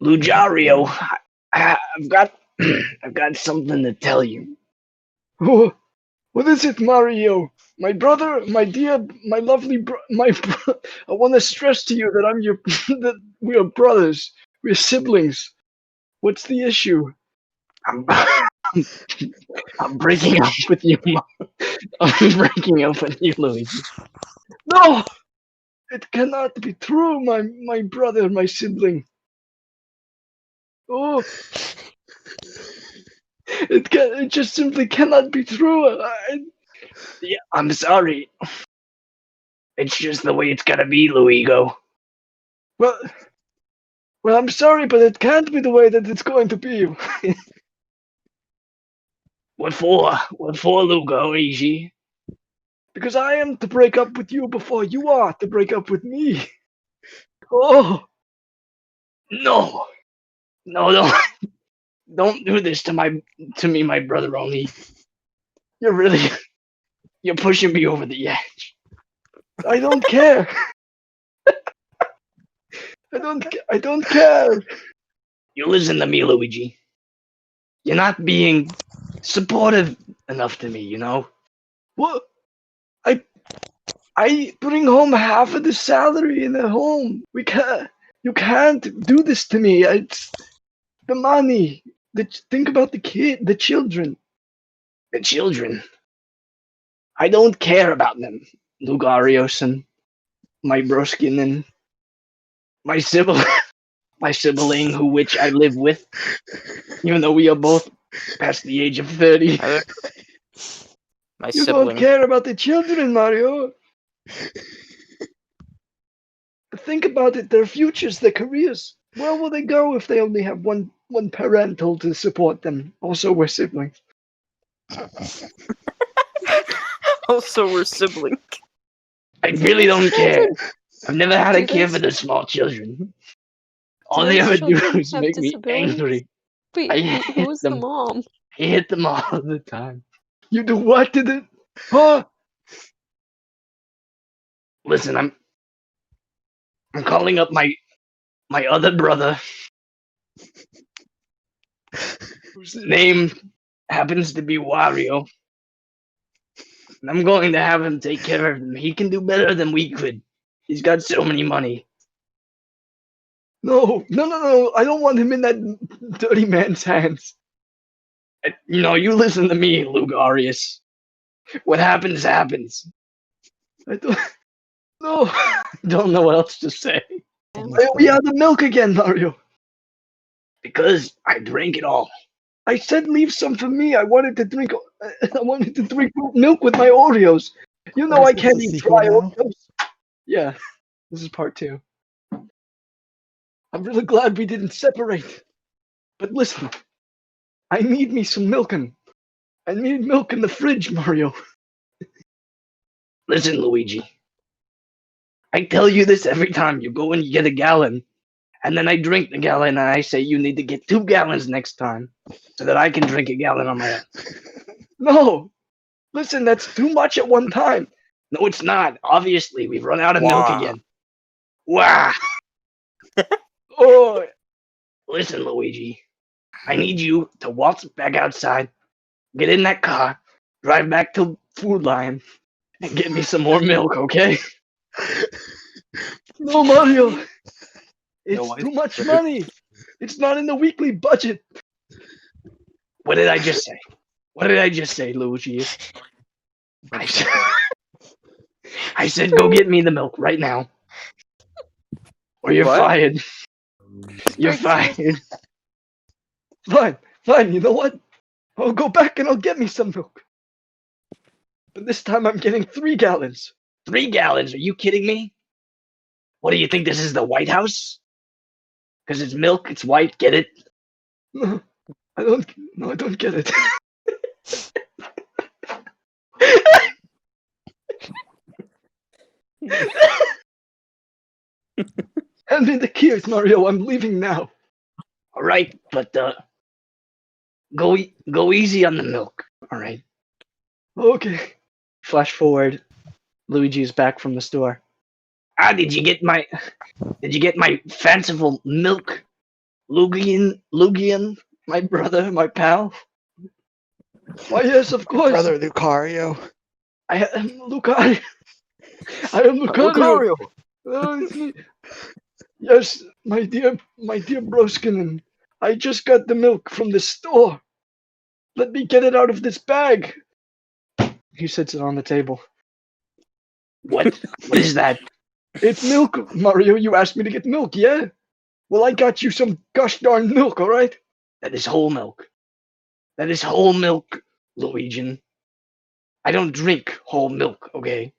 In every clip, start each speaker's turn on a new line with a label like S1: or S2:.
S1: Lugario, I've got I've got something to tell you.
S2: Oh, what is it, Mario? My brother, my dear, my lovely I want to stress to you that I'm your that we are brothers. We're siblings. What's the issue?
S1: I'm I'm breaking up with you. I'm breaking up with you, Luigi.
S2: No, it cannot be true, my brother, my sibling. Oh, it just simply cannot be true.
S1: Yeah, I'm sorry. It's just the way it's gotta be, Luigo.
S2: Well, well, I'm sorry, but it can't be the way that it's going to be.
S1: What for? What for, Luigi?
S2: Because I am to break up with you before you are to break up with me. Oh,
S1: No, no, don't do this to me, my brother. Only you're really you're pushing me over the edge.
S2: I don't care. I don't care.
S1: You listen to me, Luigi. You're not being supportive enough to me. You know.
S2: What? I I bring home half of the salary in the home. We can't. You can't do this to me. It's the money. Think about the children.
S1: The children. I don't care about them, Lugarios and my broskin and my sibling, my sibling who which I live with, even though we are both past the age of 30.
S3: My
S2: You don't
S3: sibling.
S2: care about the children, Mario. Think about it. Their futures, their careers. Where will they go if they only have one parental to support them? Also, we're siblings.
S3: Also, we're siblings.
S1: I really don't care. I've never had a
S4: Do
S1: care
S4: those-
S1: for the small children. All
S4: Do
S1: they
S4: those
S1: ever do
S4: children
S1: is
S4: have
S1: make me
S4: disabilities?
S1: angry.
S4: Wait,
S1: I
S4: who
S1: hit
S4: was the
S1: them.
S4: mom?
S1: I hit them all the time.
S2: You do what to the? Huh?
S1: Listen, I'm calling up my other brother, whose name happens to be Wario. And I'm going to have him take care of him. He can do better than we could. He's got so many money.
S2: No, no, no, no! I don't want him in that dirty man's hands.
S1: You know, you listen to me, Lugarius. What happens, happens.
S2: I don't. No.
S1: Don't know what else to say.
S2: Why are we out of milk again, Mario?
S1: Because I drank it all.
S2: I said leave some for me. I wanted to drink. I wanted to drink milk with my Oreos. You know
S5: Is
S2: I
S5: this
S2: can't
S5: the
S2: eat
S5: sequel
S2: dry
S5: now?
S2: Oreos. Yeah, this is part 2. I'm really glad we didn't separate. But listen, I need me some milking. I need milk in the fridge, Mario.
S1: Listen, Luigi. I tell you this every time. You go and you get a gallon. And then I drink the gallon and I say you need to get 2 gallons next time. So that I can drink a gallon on my own.
S2: No, listen, that's too much at one time.
S1: No, it's not. Obviously, we've run out of milk
S3: Wow.
S1: again. Wow.
S2: Oh,
S1: Listen, Luigi. I need you to waltz back outside, get in that car, drive back to Food Lion, and get me some more milk, okay?
S2: no, Mario. It's
S3: No,
S2: too much money. It's not in the weekly budget.
S1: What did I just say? What did I just say, Luigi? I said, I said go get me the milk right now. Or you're
S3: What?
S1: fired. You're
S4: Breaks
S1: fired.
S2: Fine, fine. You know what? I'll go back and I'll get me some milk. But this time I'm getting 3 gallons.
S1: 3 gallons? Are you kidding me? What do you think this is, the White House? Because it's milk, it's white, get it?
S2: No, I don't. No, I don't get it. Hand me the keys, Mario. I'm leaving now.
S1: Alright, but go easy on the milk, alright?
S2: Okay.
S1: Flash forward, Luigi is back from the store. Did you get my fanciful milk Lugian, my brother, my pal. Why, yes, of course.
S2: Brother Lucario.
S1: I am Lucario. I am Lucario.
S3: Lugario!
S1: Oh, it's me. Yes, my dear Broskinen. I just got the milk from the store. Let me get it out of this bag. He sits it on the table. What? What is that? It's milk, Mario. You asked me to get milk, yeah? Well, I got you some gosh darn milk, alright? That is whole milk. That is whole milk, Luigi. I don't drink whole milk, okay?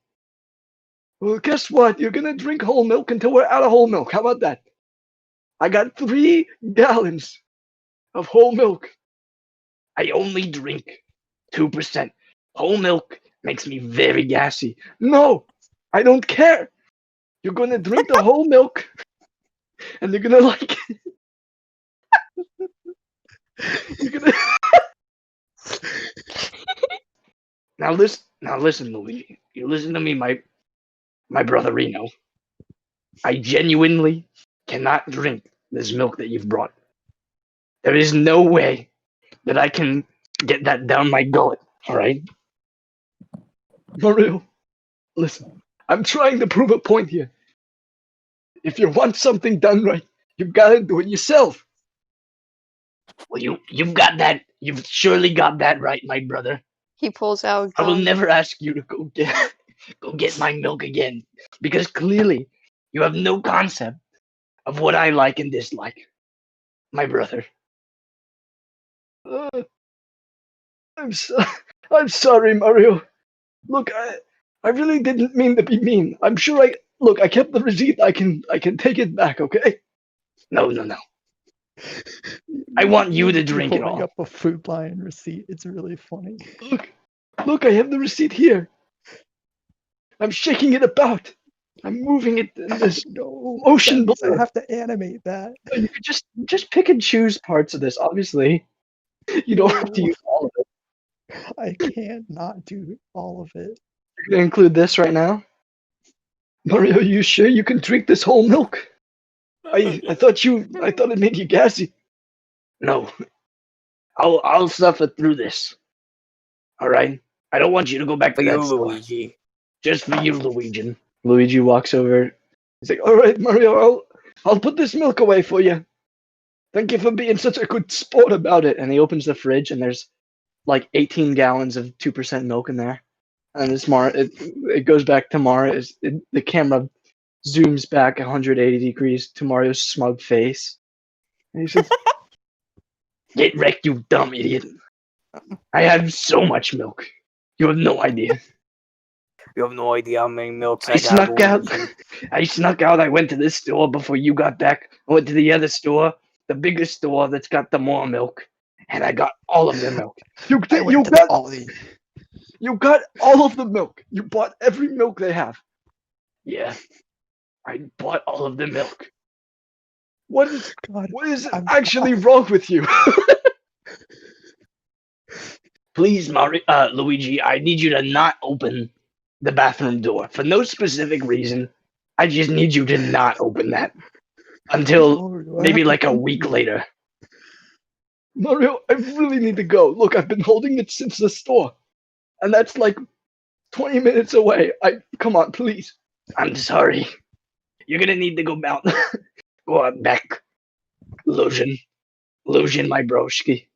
S1: Well, guess what? You're gonna drink whole milk until we're out of whole milk. How about that? I got 3 gallons of whole milk. I only drink 2%. Whole milk makes me very gassy. No, I don't care. You're gonna drink the whole milk, and you're gonna like it. You're gonna now listen, Luigi. You listen to me, my brother Reno. I genuinely cannot drink this milk that you've brought. There is no way that I can get that down my gullet. All right, Mario. Listen, I'm trying to prove a point here. If you want something done right, you've got to do it yourself. Well, you've got that. You've surely got that right, my brother.
S4: He pulls out
S1: I will
S4: gum.
S1: never ask you to go get my milk again, because clearly you have no concept of what I like and dislike, my brother. I'm so, I'm sorry, Mario. Look, I really didn't mean to be mean. I'm sure I kept the receipt. I can take it back, okay? No. I want you to drink it
S2: Pulling
S1: all.
S2: up a Food Lion receipt. It's really funny.
S1: Look, I have the receipt here. I'm shaking it about. I'm moving it in this
S2: No,
S1: motion
S2: that means
S1: blur.
S2: I have to animate that.
S1: You could just pick and choose parts of this. Obviously, you don't have to
S2: No.
S1: use all of it.
S2: I can't not do all of it.
S1: You're gonna include this right now, Mario. You sure you can drink this whole milk? I thought it made you gassy. No, I'll suffer through this. All right. I don't want you to go back
S3: For
S1: to
S3: you,
S1: that store.
S3: Luigi.
S1: Just for you, Luigi. Luigi walks over. He's like, "All right, Mario, I'll put this milk away for you. Thank you for being such a good sport about it." And he opens the fridge, and there's like 18 gallons of 2% milk in there. And it goes back to Mara. The camera zooms back 180 degrees to Mario's smug face. And he says, "Get wrecked, you dumb idiot. I have so much milk. You have no idea.
S3: You have no idea how many milks
S1: I
S3: I got,
S1: snuck out.
S3: Luigi.
S1: I snuck out. I went to this store before you got back. I went to the other store, the biggest store that's got the more milk, and I got all of the milk. You got all of the milk. You bought every milk they have. Yeah, I bought all of the milk. What is actually wrong with you? Please, Luigi, I need you to not open the bathroom door for no specific reason. I just need you to not open that until maybe like a week later. Mario, I really need to go. Look, I've been holding it since the store, and that's like 20 minutes away. Come on, please. I'm sorry. You're gonna need to go out back. Lucian, my broski.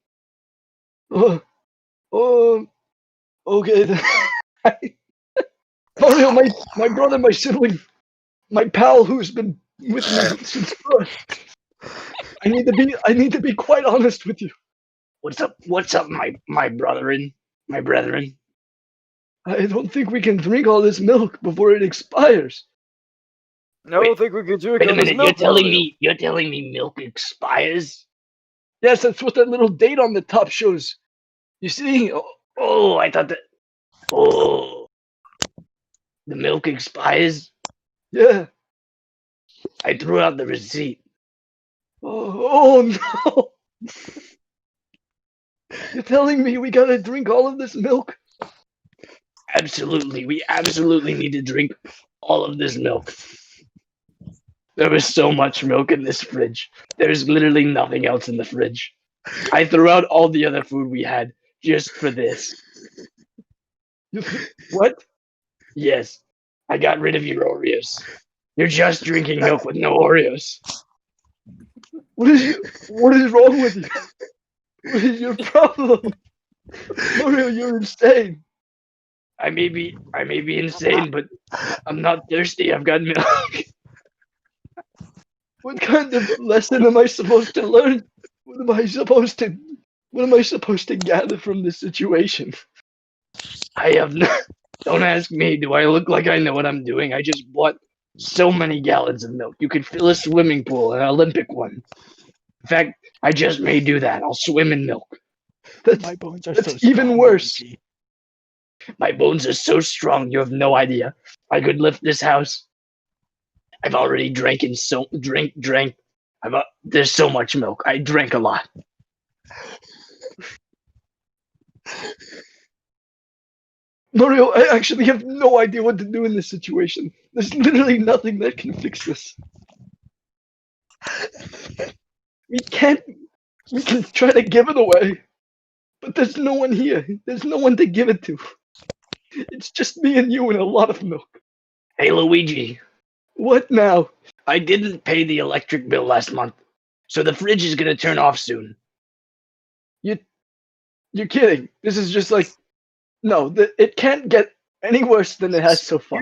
S1: Okay then. Mario, my brother, my sibling, my pal, who's been with me since birth. I need to be quite honest with you. What's up, my brethren? I don't think we can drink all this milk before it expires.
S3: I don't think we can drink
S1: Wait a
S3: all this
S1: minute,
S3: milk,
S1: you're telling me milk expires? Yes, that's what that little date on the top shows. You see? Oh, I thought that. Oh, the milk expires? Yeah. I threw out the receipt. Oh no! You're telling me we gotta drink all of this milk? Absolutely. We absolutely need to drink all of this milk. There was so much milk in this fridge. There's literally nothing else in the fridge. I threw out all the other food we had just for this.
S2: What?
S1: Yes, I got rid of your Oreos. You're just drinking milk with no Oreos.
S2: What is wrong with you? What is your problem? Mario, you're insane.
S1: I may be insane, but I'm not thirsty. I've got milk.
S2: What kind of lesson am I supposed to learn? What am I supposed to gather from this situation?
S1: I have no. Don't ask me. Do I look like I know what I'm doing? I just bought so many gallons of milk. You could fill a swimming pool, an Olympic one. In fact, I just may do that. I'll swim in milk.
S4: My bones are
S2: That's
S4: so strong,
S2: even worse.
S4: Luigi.
S1: My bones are so strong, you have no idea. I could lift this house. I've already drank. There's so much milk. I drank a lot.
S2: Mario, I actually have no idea what to do in this situation. There's literally nothing that can fix this. We can try to give it away, but there's no one here. There's no one to give it to. It's just me and you and a lot of milk.
S1: Hey, Luigi.
S2: What now?
S1: I didn't pay the electric bill last month, so the fridge is gonna turn off soon.
S2: You're kidding. This is just like, no, it can't get any worse than it has so far.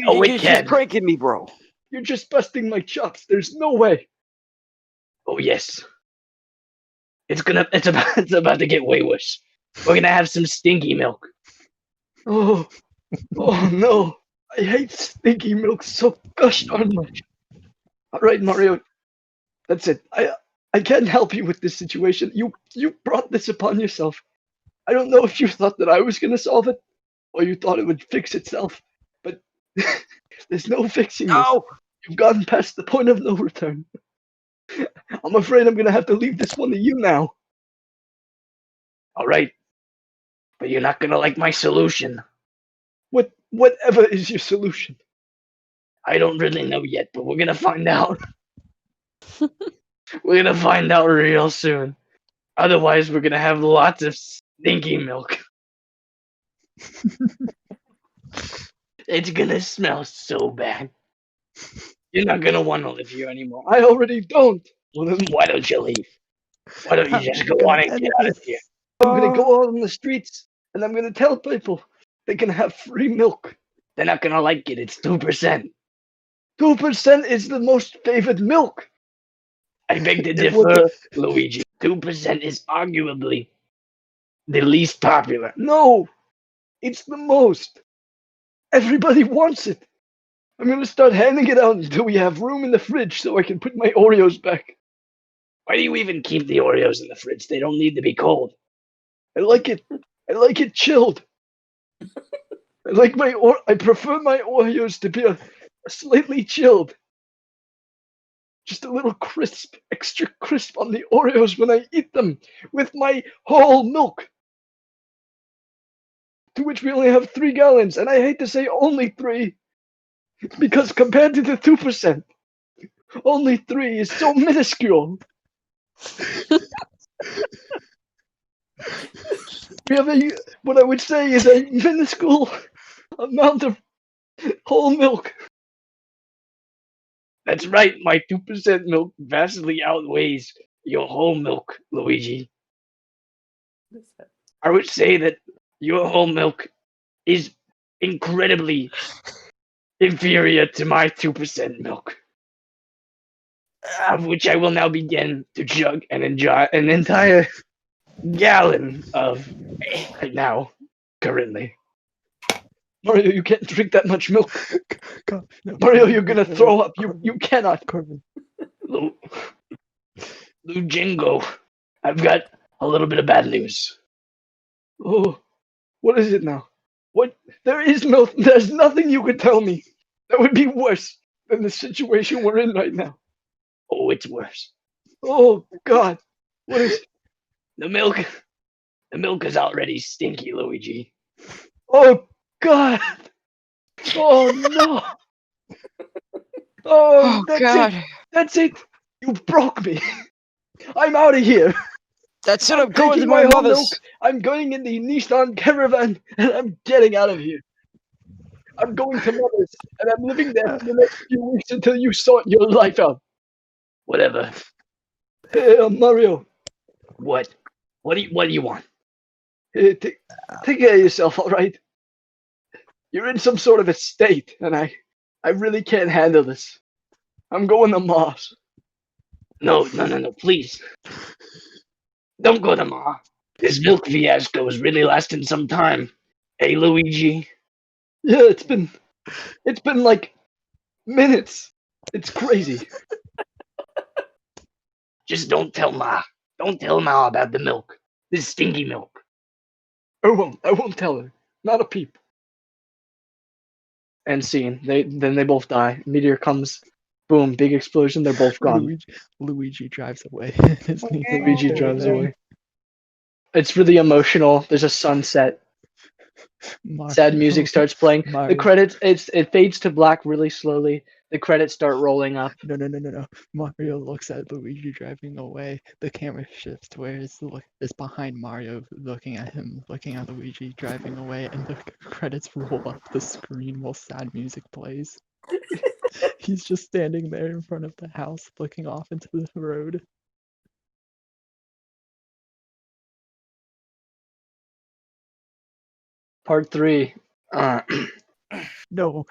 S1: Oh, it
S3: You're
S1: can.
S3: just pranking me, bro.
S2: You're just busting my chops. There's no way.
S1: Oh yes. It's about to get way worse. We're gonna have some stinky milk.
S2: Oh no. I hate stinky milk so gosh darn much. Alright, Mario. That's it. I can't help you with this situation. You brought this upon yourself. I don't know if you thought that I was gonna solve it, or you thought it would fix itself, but there's no fixing this.
S3: No.
S2: You've gotten past the point of no return. I'm afraid I'm gonna have to leave this one to you now.
S1: All right, but you're not gonna like my solution.
S2: Whatever is your solution?
S1: I don't really know yet, but we're gonna find out. We're gonna find out real soon. Otherwise, we're gonna have lots of stinky milk. It's gonna smell so bad. You're not gonna want to live here anymore.
S2: I already don't.
S1: Well, then why don't you leave? Why don't you just go on and get out of here?
S2: I'm gonna go out on the streets and I'm gonna tell people they can have free milk.
S1: They're not gonna like it. It's 2%.
S2: 2% is the most favored milk.
S1: I beg to
S2: It would-
S1: differ, Luigi. 2% is arguably the least popular.
S2: No, it's the most. Everybody wants it. I'm gonna start handing it out until we have room in the fridge so I can put my Oreos back.
S1: Why do you even keep the Oreos in the fridge? They don't need to be cold.
S2: I like it. I like it chilled. I prefer my Oreos to be a slightly chilled. Just a little crisp, extra crisp on the Oreos when I eat them with my whole milk. To which we only have 3 gallons, and I hate to say only 3, because compared to the 2%, only 3 is so minuscule. We have what I would say is a minuscule amount of whole milk.
S1: That's right. My 2% milk vastly outweighs your whole milk, Luigi. I would say that your whole milk is incredibly inferior to my 2% milk, of which I will now begin to chug and enjoy an entire gallon of right now, currently.
S2: Mario, you can't drink that much milk.
S4: God, no.
S2: Mario, you're gonna throw up. You cannot.
S4: Corbin.
S1: Jingo, I've got a little bit of bad news.
S2: Oh, what is it now? What? There's nothing you could tell me that would be worse than the situation we're in right now.
S1: Oh, it's worse.
S2: Oh God, what is?
S1: The milk is already stinky, Luigi.
S2: Oh God! Oh no! Oh, that's
S3: God.
S2: it. That's it. You broke me. I'm out of here.
S3: That's it.
S2: I'm
S3: I'm going to
S2: taking
S3: my
S2: whole
S3: mother's.
S2: milk. I'm going in the Nissan Caravan, and I'm getting out of here. I'm going to mother's, and I'm living there for the next few weeks until you sort your life out.
S1: Whatever.
S2: Hey, Mario,
S1: What? What do you want?
S2: take care of yourself, all right? You're in some sort of a state, and I really can't handle this. I'm going to Mars.
S1: No, please. Don't go to Ma. This milk fiasco is really lasting some time. Hey, Luigi.
S2: Yeah, it's been like minutes. It's crazy.
S1: Just don't tell Ma. Don't tell Ma about the milk. This stinky milk.
S2: I won't tell her. Not a peep. End scene. Then they both die. Meteor comes. Boom! Big explosion. They're both gone.
S4: Luigi drives away. His knee
S2: Luigi
S4: falls
S2: drives
S4: down.
S2: away. It's really emotional. There's a sunset. Sad music starts playing. The
S4: Mario.
S2: credits. It fades to black really slowly. The credits start rolling up.
S4: No. Mario looks at Luigi driving away. The camera shifts to where it's behind Mario, looking at him, looking at Luigi driving away, and the credits roll up the screen while sad music plays. He's just standing there in front of the house, looking off into the road.
S2: Part 3.
S4: No,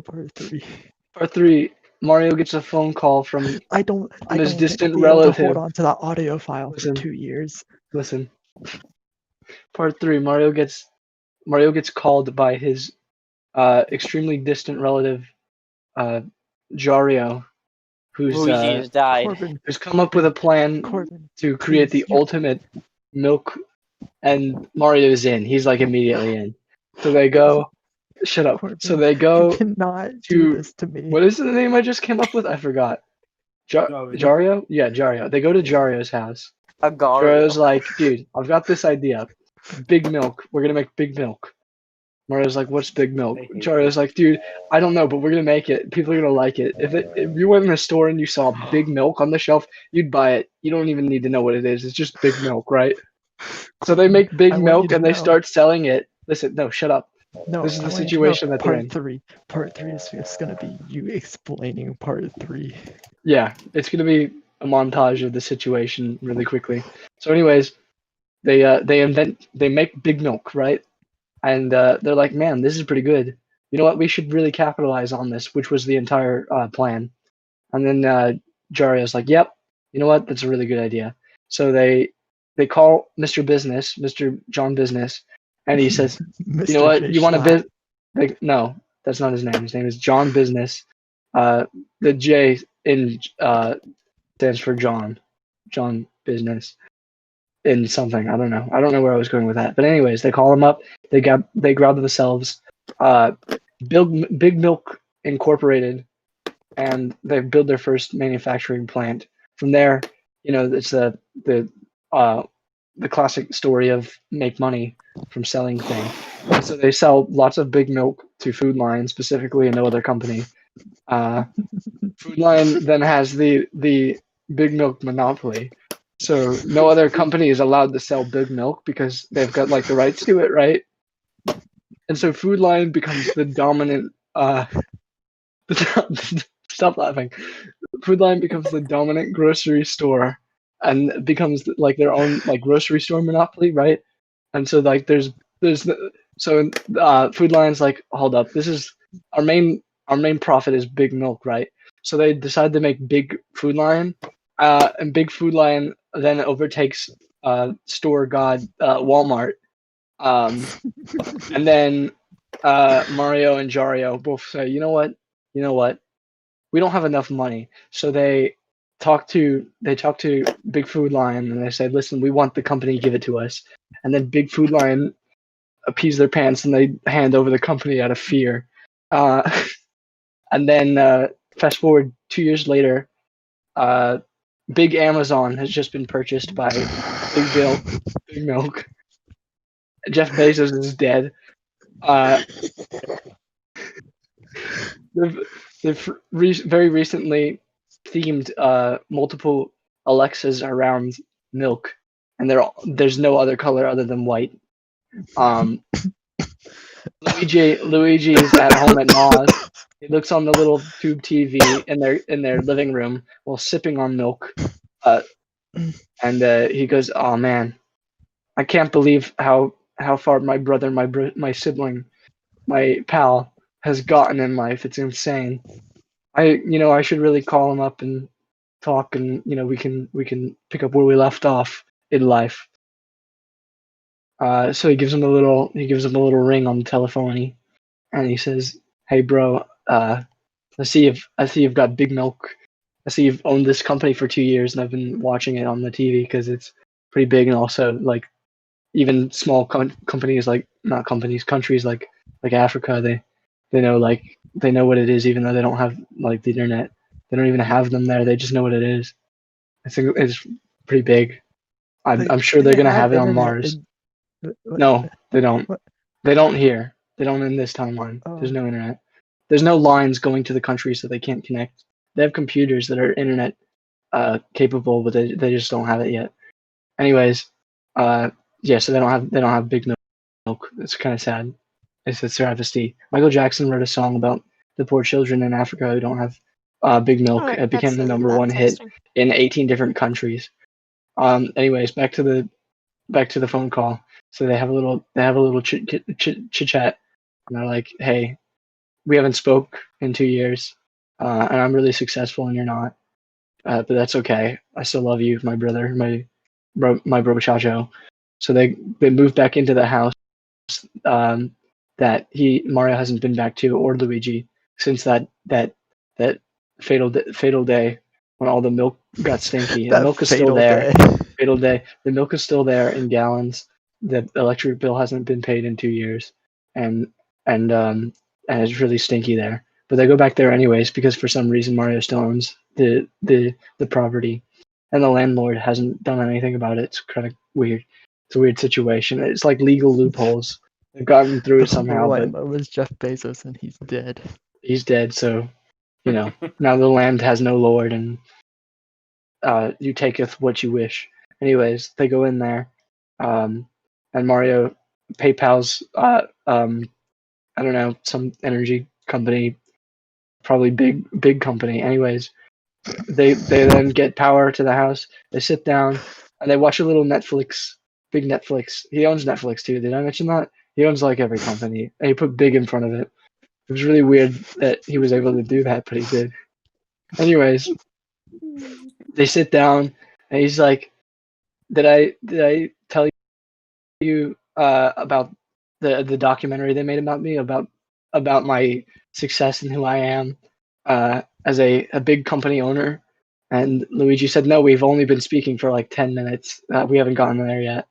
S4: part 3.
S2: Part 3. Mario gets a phone call from
S4: I don't
S2: his
S4: think
S2: distant
S4: I'll be able to
S2: relative.
S4: hold on to that audio file
S2: Listen.
S4: for 2 years.
S2: Listen. Part 3. Mario gets called by his extremely distant relative, Jario,
S3: Luigi's died.
S4: Corbin,
S2: who's come up with a plan
S4: Corbin,
S2: to create the
S4: please,
S2: ultimate milk, and Mario's in. He's like immediately in. So they go. Shut up.
S4: Corbin,
S2: So they go
S4: you cannot
S2: to
S4: do this to me.
S2: what is the name I just came up with? I forgot. Jario? Yeah, Jario. They go to Jario's house. Jario's
S3: Agario.
S2: like, dude, I've got this idea. Big milk. We're gonna make big milk. Mario's like, what's big milk? Jario's like, dude, I don't know, but we're gonna make it. People are gonna like it. If you went in a store and you saw big milk on the shelf, you'd buy it. You don't even need to know what it is. It's just big milk, right? So they make big
S4: I want you
S2: milk
S4: to
S2: and they
S4: know.
S2: start selling it. Listen, no, shut up.
S4: No,
S2: This is the
S4: I want you to
S2: situation
S4: know,
S2: that they're in.
S4: Part 3 is just gonna be you explaining part 3.
S2: Yeah, it's gonna be a montage of the situation really quickly. So, anyways, they make big milk, right? And they're like, man, this is pretty good. You know what? We should really capitalize on this, which was the entire plan. And then Jario's like, yep, you know what? That's a really good idea. So they call Mr. Business, Mr. John Business, and he says,
S4: Mr.
S2: you know what?
S4: J.
S2: You want to
S4: Schlatt.
S2: no, that's not his name. His name is John Business. The J in stands for John Business in something. I don't know. I don't know where I was going with that. But anyways, they call him up. They grab themselves Big Milk Incorporated, and they build their first manufacturing plant. From there, it's the classic story of make money from selling thing. So they sell lots of Big Milk to Food Lion specifically, and no other company. Food Lion then has the Big Milk monopoly. So no other company is allowed to sell Big Milk because they've got like the rights to it, right? And so Food Lion becomes the dominant. Stop laughing. Food Lion becomes the dominant grocery store and becomes like their own like grocery store monopoly, right? And so like there's Food Lion's like, hold up, this is our main profit is Big Milk, right? So they decide to make Big Food Lion, and Big Food Lion then overtakes store god Walmart, and then Mario and Jario both say, you know what, we don't have enough money, so they talk to Big Food Lion and they say, listen, we want the company, give it to us, and then Big Food Lion appease their pants and they hand over the company out of fear. And then fast forward 2 years later, Big Amazon has just been purchased by Big Milk. Jeff Bezos is dead.
S1: they've very recently themed multiple Alexas around milk, and there's no other color other than white. Luigi is at home at Ma's. He looks on the little tube TV in their living room while sipping on milk, and he goes, "Oh man, I can't believe how far my brother, my sibling, my pal has gotten in life. It's insane. I should really call him up and talk, and we can pick up where we left off in life." So he gives him a little ring on the telephone, and he says, "Hey bro, I see you've got Big Milk. I see you've owned this company for 2 years, and I've been watching it on the TV because it's pretty big, and also like even small companies, like not companies, countries like Africa, they know what it is, even though they don't have like the internet. They don't even have them there. They just know what it is. I think it's pretty big. I'm sure they're gonna have it on Mars. No, they don't.
S4: What?
S1: They don't here. They don't in this timeline. There's no internet. There's no lines going to the country, so they can't connect. They have computers that are internet capable, but they just don't have it yet. Anyways, yeah, so they don't have Big Milk. It's kind of sad. It's a travesty. Michael Jackson wrote a song about the poor children in Africa who don't have Big Milk. It became the number one hit in 18 different countries. Anyways, back to the phone call. So they have a little chit chat, and they're like, "Hey, we haven't spoke in 2 years, and I'm really successful, and you're not. But that's okay. I still love you, my brother, my bro Chacho." So they move back into the house that Mario hasn't been back to, or Luigi, since that fatal day when all the milk got stinky. The milk is still there. Fatal day. The milk is still there in gallons. The electric bill hasn't been paid in 2 years, and it's really stinky there. But they go back there anyways because for some reason Mario still owns the property, and the landlord hasn't done anything about it. It's kind of weird. It's a weird situation. It's like legal loopholes. They've gotten through it somehow, but
S4: It was Jeff Bezos, and he's dead.
S1: He's dead, so now the land has no lord, and you taketh what you wish. Anyways, they go in there, and Mario PayPal's I don't know, some energy company, probably big company. Anyways, they then get power to the house. They sit down and they watch a little Netflix. Big Netflix. He owns Netflix too. Did I mention that? He owns like every company, and he put big in front of it. It was really weird that he was able to do that, but he did. Anyways, they sit down, and he's like, "Did I tell you about the documentary they made about me, about my success and who I am as a big company owner?" And Luigi said, "No, we've only been speaking for like 10 minutes. We haven't gotten there yet."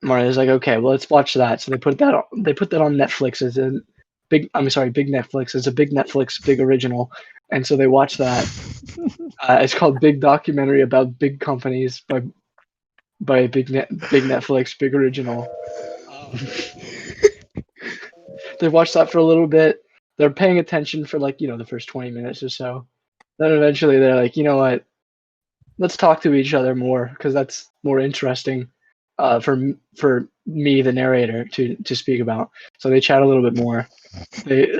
S1: Mario's like, "Okay, well, let's watch that." So they put that on Netflix as a big Netflix as a big Netflix big original, and so they watch that. It's called Big Documentary About Big Companies by Big Netflix big original. They watch that for a little bit. They're paying attention for like the first 20 minutes or so. Then eventually they're like, "You know what? Let's talk to each other more because that's more interesting for me, the narrator, to speak about." So they chat a little bit more. They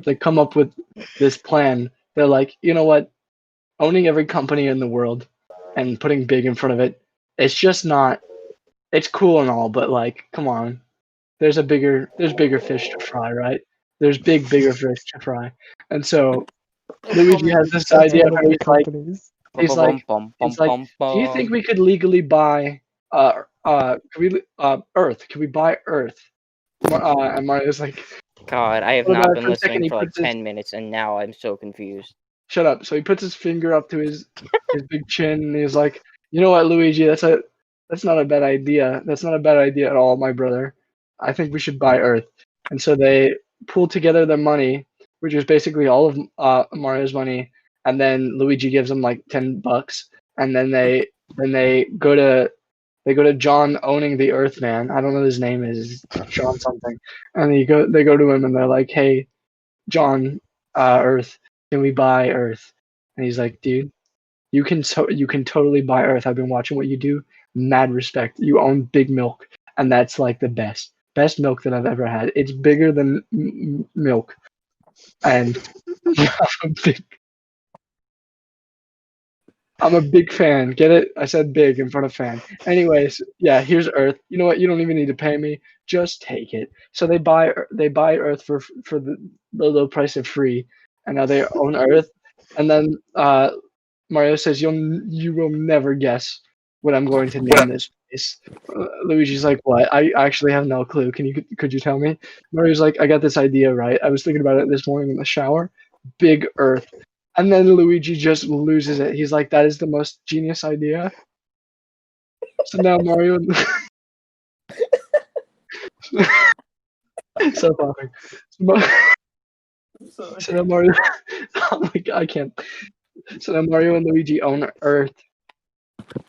S1: they come up with this plan. They're like, "You know what? Owning every company in the world and putting big in front of it, it's just not. It's cool and all, but like, come on. There's bigger fish to fry, right? There's bigger fish to fry." And so Luigi has this idea where he's like, "Do you think we could legally buy Earth? Can we buy Earth?" And Mario's like,
S3: God, I have
S1: "What
S3: not
S1: about it?"
S3: been
S1: For a second,
S3: listening
S1: he
S3: for like
S1: puts his
S3: 10 minutes, and now I'm so confused.
S1: shut up. So he puts his finger up to his big chin, and he's like, "You know what, Luigi? That's not a bad idea. That's not a bad idea at all, my brother. I think we should buy Earth." And so they pool together their money, which is basically all of Mario's money, and then Luigi gives them like $10, and then they go to John owning the Earth Man. I don't know what his name is, John something, and they go to him and they're like, "Hey, John,
S2: Earth. Can we buy Earth? And he's like, dude, you can totally buy Earth. I've been watching what you do. Mad respect. You own Big Milk, and that's like the best milk that I've ever had. It's bigger than milk, and I'm a big fan. Get it? I said big in front of fan. Anyways, yeah, here's Earth. You know what? You don't even need to pay me. Just take it. So they buy Earth for the low price of free, and now they own Earth. And then Mario says, you will never guess what I'm going to name this place." Luigi's like, "What? I actually have no clue. Could you tell me?" Mario's like, "I got this idea right. I was thinking about it this morning in the shower. Big Earth." And then Luigi just loses it. He's like, "That is the most genius idea." So now Mario. So funny. So now Mario. Oh my god, I can't. So now Mario and Luigi own Earth,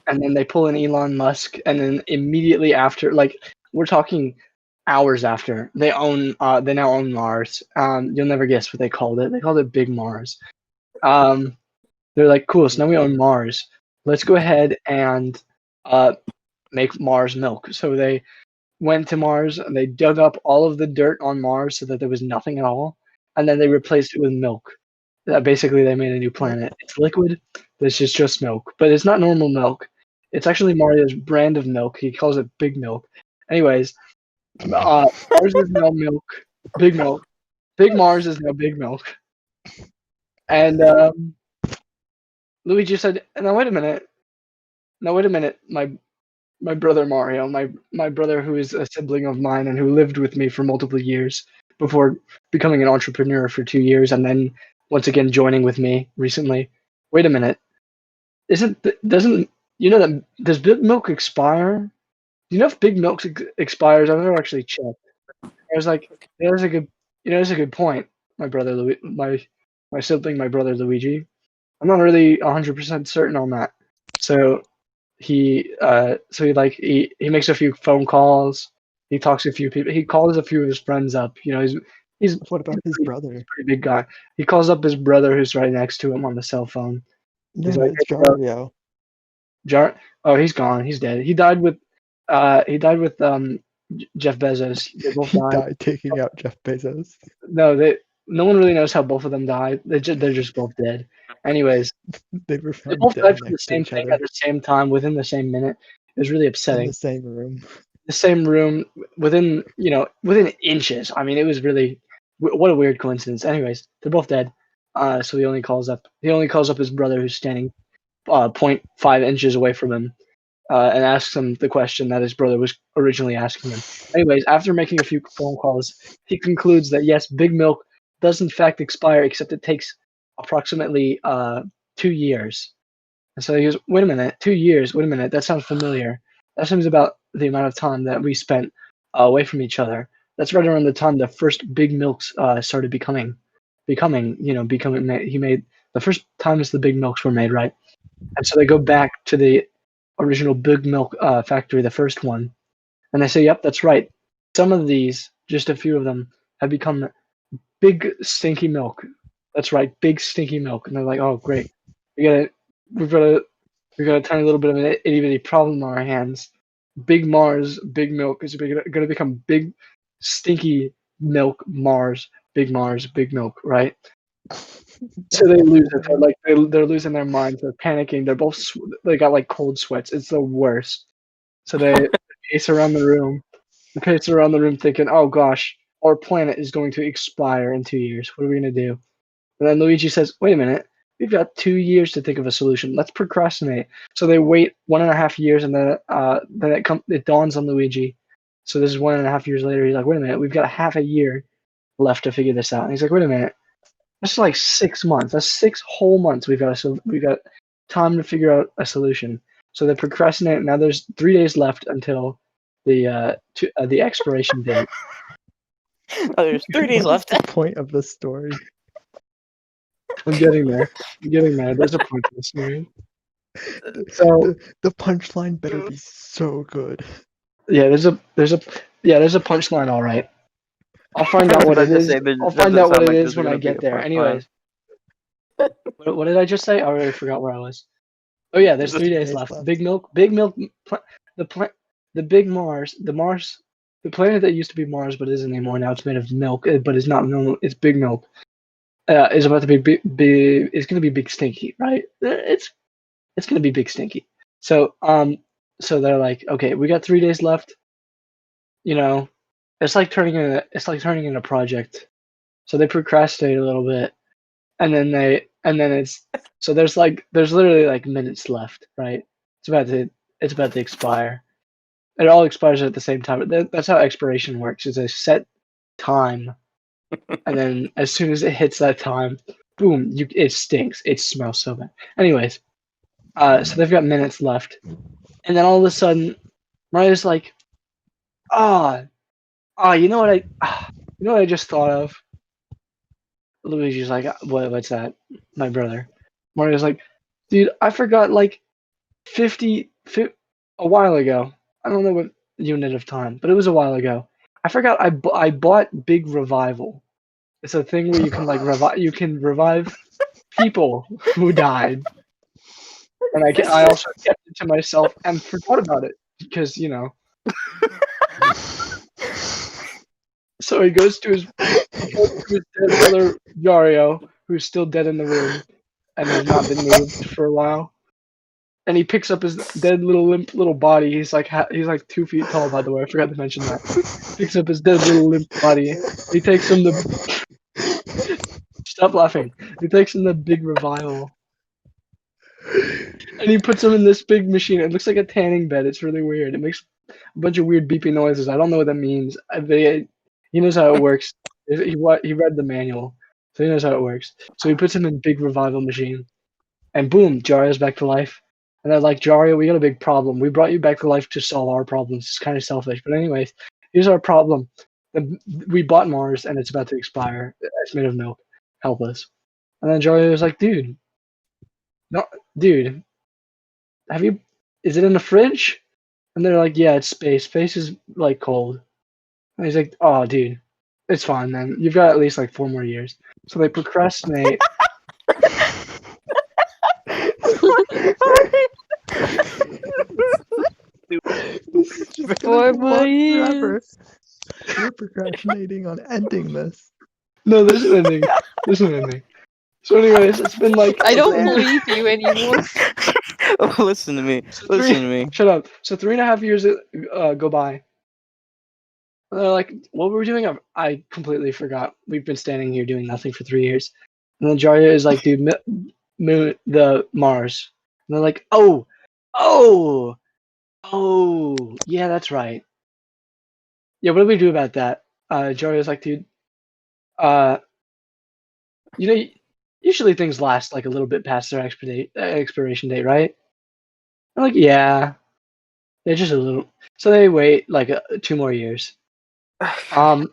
S2: and then they pull in Elon Musk, and then immediately after, like we're talking hours after, they now own Mars. You'll never guess what they called it. They called it Big Mars. They're like, cool. So now we own Mars. Let's go ahead and make Mars milk. So they went to Mars and they dug up all of the dirt on Mars so that there was nothing at all, and then they replaced it with milk. Basically, they made a new planet. It's liquid, but it's just milk. But it's not normal milk. It's actually Mario's brand of milk. He calls it Big Milk. Anyways, Mars is now milk. Big Milk. Big Mars is now Big Milk. And Luigi said, "Now wait a minute. Now wait a minute. My brother Mario, my brother who is a sibling of mine and who lived with me for multiple years before becoming an entrepreneur for 2 years and then once again joining with me recently. Wait a minute. Doesn't you know that does Big Milk expire? Do you know if Big Milk expires? I've never actually checked." I was like, "Yeah, that's a good point, my brother my sibling, my brother Luigi. I'm not really 100% certain on that." So he makes a few phone calls. He talks to a few people. He calls a few of his friends up. You know, he's
S4: What about his brother?
S2: pretty big guy. He calls up his brother who's right next to him on the cell phone.
S4: No,
S2: He's like,
S4: it's
S2: "Hey, bro,
S4: Jario.
S2: Oh, he's gone. He's dead. He died with Jeff Bezos. They both
S4: He
S2: died.
S4: died taking out Jeff Bezos.
S2: No one really knows how both of them died. They're just both dead. Anyways,
S4: They were
S2: they
S4: found
S2: both
S4: dead
S2: died from the
S4: next to
S2: same
S4: each
S2: thing
S4: other
S2: at the same time within the same minute. It was really
S4: in
S2: upsetting.
S4: the same room.
S2: The same room within inches. I mean, it was really what a weird coincidence. Anyways, they're both dead. So he only calls up his brother who's standing 0.5 inches away from him, and asks him the question that his brother was originally asking him. Anyways, after making a few phone calls, he concludes that yes, Big Milk does in fact expire, except it takes approximately 2 years. And so he goes, "Wait a minute, 2 years? Wait a minute, that sounds familiar. That seems about the amount of time that we spent away from each other. That's right around the time the first Big Milks started becoming. He made the first times the Big Milks were made, right? And so they go back to the original Big Milk factory, the first one, and they say, yep, that's right. Some of these, just a few of them, have become big stinky milk. That's right, big stinky milk." And they're like, "Oh, great. We've got a tiny little bit of an itty bitty problem on our hands. Big Mars, Big Milk is going to become big stinky milk Mars, Big Milk, right?" So they lose it. They're losing their minds. They're panicking. They got like cold sweats. It's the worst. So they pace around the room. They pace around the room thinking, "Oh gosh, our planet is going to expire in 2 years. What are we gonna do?" And then Luigi says, "Wait a minute. We've got 2 years to think of a solution. Let's procrastinate." So they wait 1.5 years, and then it dawns on Luigi. So this is 1.5 years later. He's like, "Wait a minute. We've got half a year left to figure this out." And he's like, "Wait a minute. That's like 6 months. That's 6 whole months. We've got time to figure out a solution." So they procrastinate. Now there's 3 days left until the expiration date.
S3: Oh, there's 3 days
S4: What is
S3: left.
S4: the point of the story?
S2: I'm getting there. There's a point to the story. So
S4: The punchline better be so good.
S2: yeah, there's a punchline, all right.
S1: I'll find
S3: I
S1: out
S3: was
S1: what
S3: about
S1: it
S3: to
S1: is.
S3: say, there
S1: I'll find
S3: doesn't
S1: out what
S3: sound
S1: it
S3: like
S1: is
S3: this is
S1: when I
S3: gonna be
S1: get
S3: a
S1: there.
S3: fun
S1: Anyways, what did I just say? I already forgot where I was. Oh yeah, there's 3 days left. Big milk, the pla- the big the planet that used to be Mars but isn't anymore. Now it's made of milk, but it's not normal. It's big milk. Is about to be big. It's gonna be big stinky, right? It's gonna be big stinky. So they're like, okay, we got 3 days left. You know, it's like turning in a project. So they procrastinate a little bit, and then it's so there's literally like minutes left, right? It's about to expire. It all expires at the same time. That's how expiration works. It's a set time, and then as soon as it hits that time, boom! It stinks. It smells so bad. Anyways, so they've got minutes left, and then all of a sudden, Mariah's like, ah, you know what you know what I just thought of? Luigi's like, what's that? My brother. Mario's like, dude, I forgot like 50 a while ago. I don't know what unit of time, but it was a while ago. I forgot I bought Big Revival. It's a thing where you can like revive people who died. And I also kept it to myself and forgot about it because, you know. So he goes to his dead brother Yario, who's still dead in the room and has not been moved for a while. And he picks up his dead little limp little body. He's like 2 feet tall, by the way. I forgot to mention that. Picks up his dead little limp body. He takes him to stop laughing. He takes him to Big Revival, and he puts him in this big machine. It looks like a tanning bed. It's really weird. It makes a bunch of weird beeping noises. I don't know what that means. He knows how it works. He read the manual, so he knows how it works. So he puts him in Big Revival machine, and boom, Jario's back to life. And they're like, Jario, we got a big problem. We brought you back to life to solve our problems. It's kind of selfish. But anyways, here's our problem. We bought Mars and it's about to expire. It's made of milk. Help us. And then Jario was like, dude, no, dude, is it in the fridge? And they're like, yeah, it's space. Space is like cold. And he's like, oh, dude, it's fine, man. You've got at least like 4 more years. So they procrastinate.
S4: This is just
S3: Four
S4: gonna go
S3: more
S4: on forever.
S3: years.
S4: We're procrastinating on ending this.
S1: No, there's an ending. There's an ending. So anyways, it's been like
S3: I don't
S4: There.
S3: believe you anymore.
S5: Oh, listen to me.
S1: So
S5: Listen to me.
S1: Shut up. So 3.5 years go by. And they're like, what were we doing? I completely forgot. We've been standing here doing nothing for 3 years. And then Jarya is like, dude, the Mars. And they're like, oh, yeah, that's right. Yeah, what do we do about that? Jarya's like, dude, you know, usually things last like a little bit past their expiration date, right? I'm like, yeah, just a little. So they wait like 2 more years. And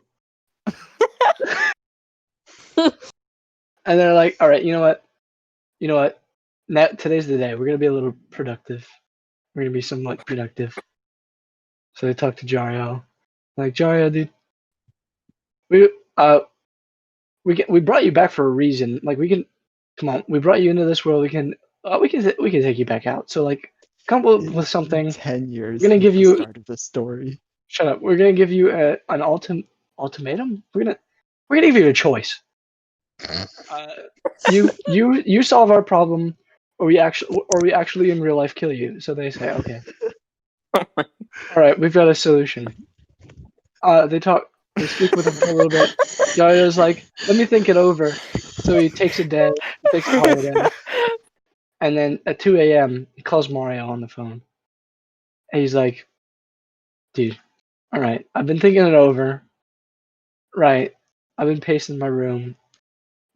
S1: they're like, all right, you know what? Now today's the day. We're gonna be a little productive. We're gonna be somewhat productive. So they talk to Jario. Like, Jario, dude, we brought you back for a reason. Like, we can come on. We brought you into this world. We can take you back out. So like, come up
S4: It's
S1: with
S4: been
S1: something.
S4: 10 years
S1: We're gonna
S4: since
S1: give
S4: the
S1: you.
S4: start of the story.
S1: Shut up. We're gonna give you an ultimatum. We're gonna give you a choice. You solve our problem, or we actually in real life kill you. So they say, okay, all right, we've got a solution. They speak with him for a little bit. Yario's like, let me think it over. So he takes a day, he takes a holiday, and then at 2 a.m. he calls Mario on the phone. And he's like, dude, all right, I've been thinking it over. Right, I've been pacing my room.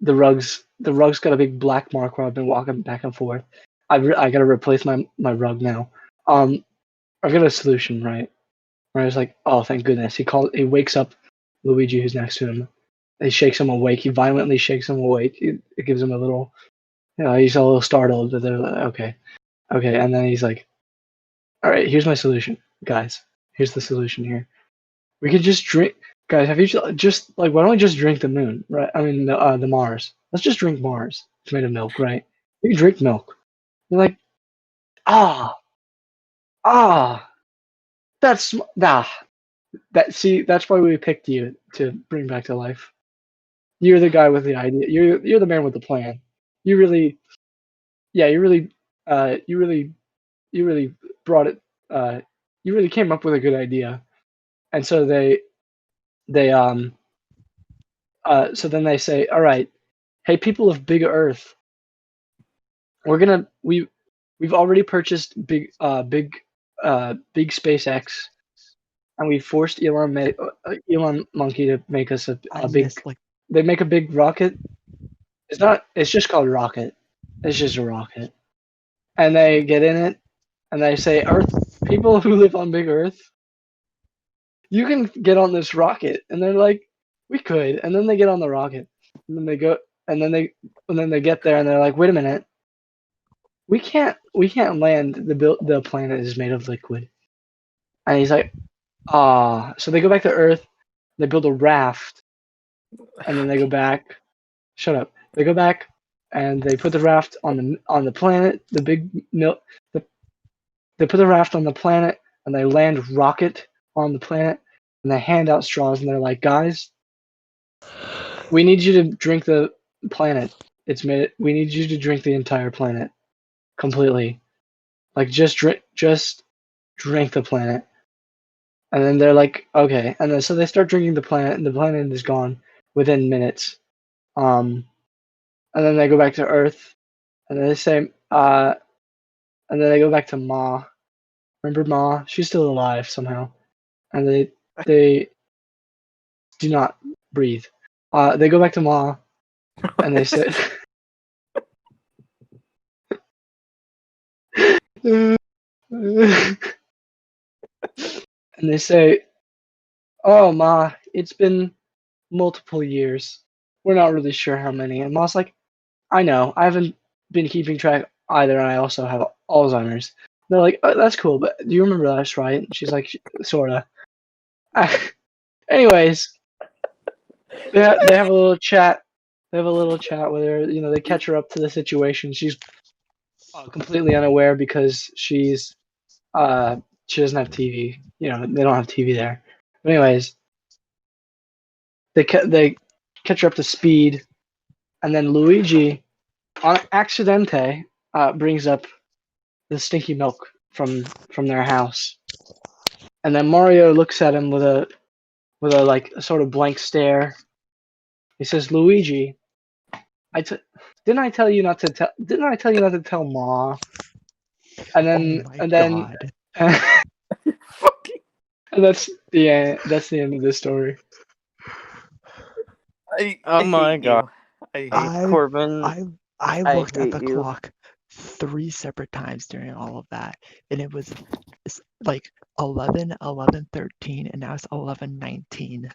S1: The rug's got a big black mark where I've been walking back and forth. I gotta replace my rug now. I've got a solution, right? Where I was like, oh, thank goodness. He wakes up Luigi, who's next to him. He shakes him awake. He violently shakes him awake. It gives him a little, he's a little startled. But they're like, okay. And then he's like, all right, here's my solution, guys. Here's the solution here. We could just drink. guys, have you just like why don't we just drink the moon, right? I mean the Mars. Let's just drink Mars. It's made of milk, right? You drink milk. You're like, ah, ah, that's that. See, that's why we picked you to bring back to life. You're the guy with the idea. You're the man with the plan. You really, yeah, you really brought it. You really came up with a good idea, and so they so then they say, all right, hey, people of Big Earth, we've already purchased big SpaceX, and we forced Elon Monkey to make us
S4: I
S1: a big.
S4: missed like
S1: They make a big rocket. It's not. It's just called rocket. It's just a rocket, and they get in it, and they say, Earth people who live on Big Earth, you can get on this rocket, and they're like, we could, and then they get on the rocket, and then they go, and then they get there, and they're like, wait a minute, we can't land. The planet is made of liquid, and he's like, ah, so they go back to Earth, they build a raft, and then they go back. Shut up. They go back, and they put the raft on the planet. They put the raft on the planet, and they land rocket on the planet, and they hand out straws, and they're like, guys, we need you to drink the planet. We need you to drink the entire planet completely. Like just drink the planet. And then they're like, okay. And then so they start drinking the planet, and the planet is gone within minutes. And then they go back to Earth, and they say, and then they go back to Ma. Remember Ma? She's still alive somehow, and they do not breathe. They go back to Ma, and they say, and they say, "Oh Ma, it's been multiple years. We're not really sure how many." And Ma's like, "I know. I haven't been keeping track either, and I also have Alzheimer's." They're like, oh, "That's cool, but do you remember us, right?" And she's like, "Sorta." Anyways, they have a little chat. They have a little chat with her. You know, they catch her up to the situation. She's completely unaware because she doesn't have TV. You know, they don't have TV there. But anyways, they catch her up to speed, and then Luigi, on accidente, brings up the stinky milk from their house, and then Mario looks at him with a like a sort of blank stare. He says, "Luigi, didn't I tell you not to tell? Didn't I tell you not to tell Ma?" And then
S4: oh my
S1: and then
S4: god.
S1: and that's the end. That's the end of this story.
S5: Oh my
S3: hate
S5: god.
S3: you.
S5: I hate
S4: I
S5: Corbin.
S4: I
S3: I
S4: looked at the
S3: hate you.
S4: clock 3 separate times during all of that, and it was like 11, 11:13, and now it's 11:19.